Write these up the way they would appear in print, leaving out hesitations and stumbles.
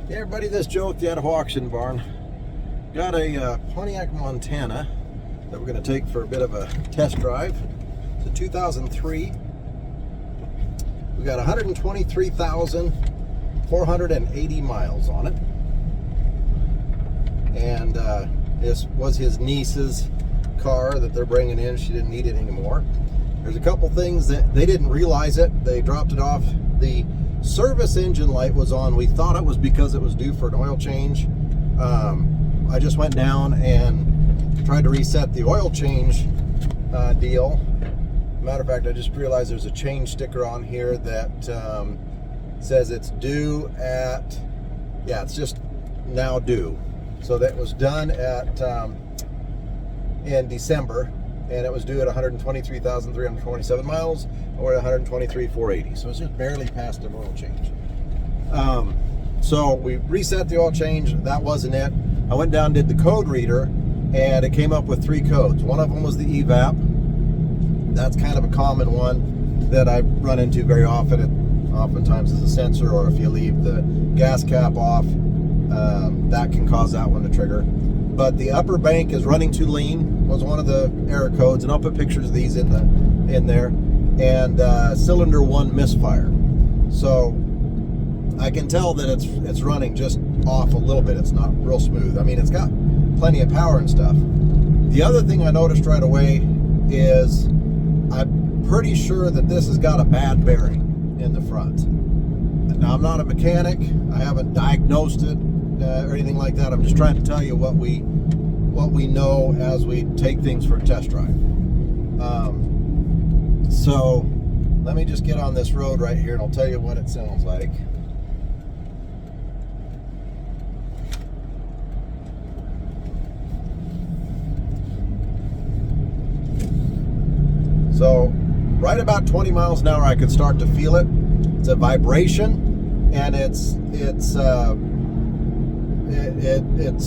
Hey everybody, this is Joe at the Idaho Auction Barn. Got a Pontiac Montana that we're going to take for a bit of a test drive. It's a 2003. We got 123,480 miles on it. And this was his niece's car that they're bringing in. She didn't need it anymore. There's a couple things that they didn't realize it. They dropped it off. The service engine light was on. We thought it was because it was due for an oil change. I just went down and tried to reset the oil change deal. Matter of fact, I just realized there's a change sticker on here that says it's due at, yeah, it's just now due. So that was done at in December, and it was due at 123,327 miles, or 123,480. So it's just barely past an oil change. So we reset the oil change. That wasn't it. I went down and did the code reader, and it came up with 3 codes. One of them was the evap. That's kind of a common one that I run into very often. It oftentimes is a sensor, or if you leave the gas cap off, that can cause that one to trigger. But the upper bank is running too lean was one of the error codes, and I'll put pictures of these in there. And cylinder 1 misfire. So I can tell that it's running just off a little bit. It's not real smooth. I mean, it's got plenty of power and stuff. The other thing I noticed right away is I'm pretty sure that this has got a bad bearing in the front. Now, I'm not a mechanic. I haven't diagnosed it or anything like that. I'm just trying to tell you what we know as we take things for a test drive. So let me just get on this road right here, and I'll tell you what it sounds like. So right about 20 miles an hour, I could start to feel it. It's a vibration, and it's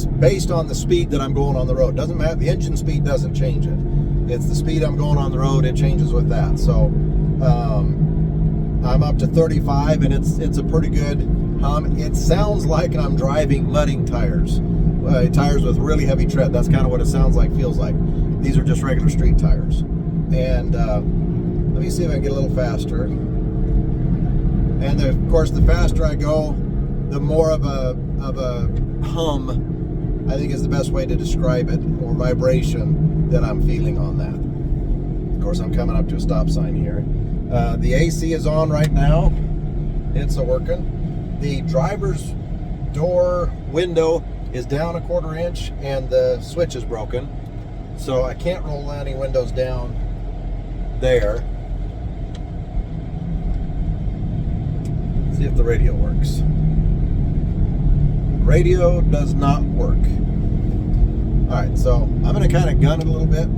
based on the speed that I'm going on the road. Doesn't matter. The engine speed doesn't change it. It's the speed I'm going on the road. It changes with that. So I'm up to 35, and it's a pretty good hum. It sounds like I'm driving mudding tires, tires with really heavy tread. That's kind of what it sounds like, feels like. These are just regular street tires. And let me see if I can get a little faster. And of course, the faster I go, the more of a hum, I think is the best way to describe it, or vibration, that I'm feeling on that. Of course, I'm coming up to a stop sign here. The AC is on right now. It's working. The driver's door window is down 1/4 inch, and the switch is broken. So I can't roll any windows down there. See if the radio works. Radio does not work. All right, so I'm going to kind of gun it a little bit.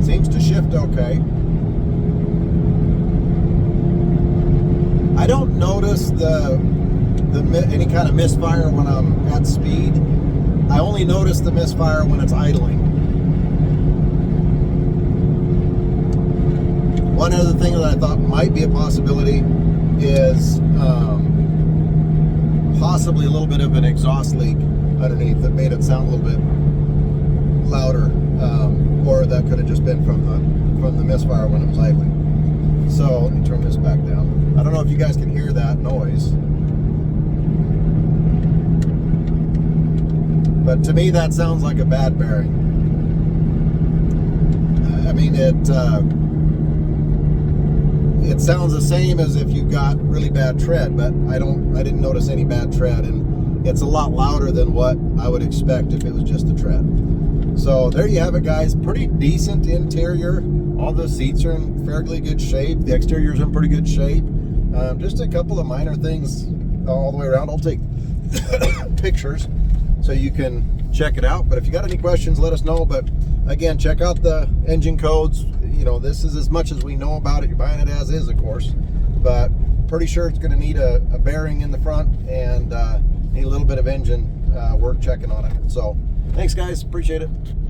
Seems to shift okay. I don't notice any kind of misfire when I'm at speed. I only notice the misfire when it's idling. One other thing that I thought might be a possibility is possibly a little bit of an exhaust leak underneath that made it sound a little bit louder, or that could have just been from the misfire when it was idling. So let me turn this back down. I don't know if you guys can hear that noise, but to me that sounds like a bad bearing. I mean, it sounds the same as if you've got really bad tread, but I didn't notice any bad tread, and it's a lot louder than what I would expect if it was just the tread. So there you have it, guys. Pretty decent interior. All the seats are in fairly good shape. The exterior's in pretty good shape. Just a couple of minor things all the way around. I'll take pictures so you can check it out. But if you got any questions, let us know. But again, check out the engine codes. You know, this is as much as we know about it. You're buying it as is, of course, but pretty sure it's going to need a bearing in the front, and need a little bit of engine work checking on it. So thanks, guys. Appreciate it.